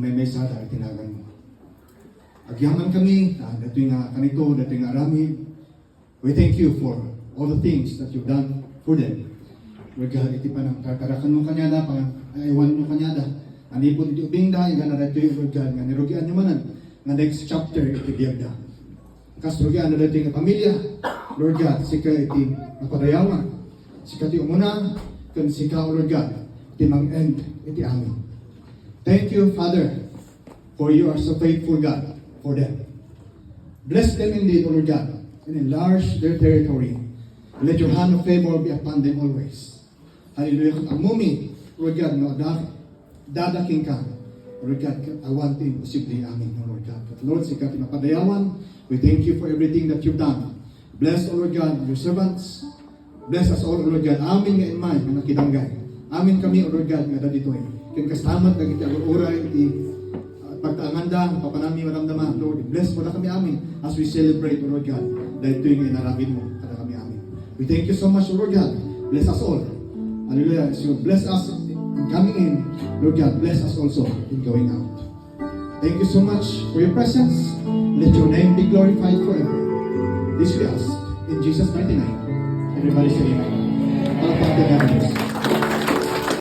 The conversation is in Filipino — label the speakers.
Speaker 1: may mesada at tinagan mo. Agyaman kami, dato nga kanito, dato nga arami. We thank you for all the things that you've done for them. Lord God, iti pa ng kakarakan mo kanyada, pang-aiwan mo kanyada. Anipod iti ubingda, nga na dato yung Lord God, nga nirugian nyo manan, nga next chapter iti biyagda. Kastrugian na dato yung pamilya, Lord God, sika iti napadayawan. Sika iti umuna, kan sika, Lord God, iti mang-end iti amin. Thank you, Father, for you are so faithful, God, for them. Bless them indeed, Lord God, and enlarge their territory. Let your hand of favor be upon them always. Hallelujah. Ang mumi, Lord God, no, dadaking ka. Lord God, awan ti imposible amin, no, Lord God. But Lord, sikat mapadayawan, we thank you for everything that you've done. Bless, O Lord God, your servants. Bless us all, O Lord God. Amin nga in mind, nga nakidanggay. Amin kami, O Lord God, nga dito eh. Kaya kastamat, nga iti aguray, iti pagtaanganda, papanami maramdaman. Lord, bless mo na kami amin as we celebrate, O Lord God, dahil ito yung inarabin mo, kada kami amin. We thank you so much, O Lord God. Bless us all. Hallelujah. As you bless us in coming in, Lord God, bless us also in going out. Thank you so much for your presence. Let your name be glorified forever. This we ask in Jesus' mighty name. Everybody say amen.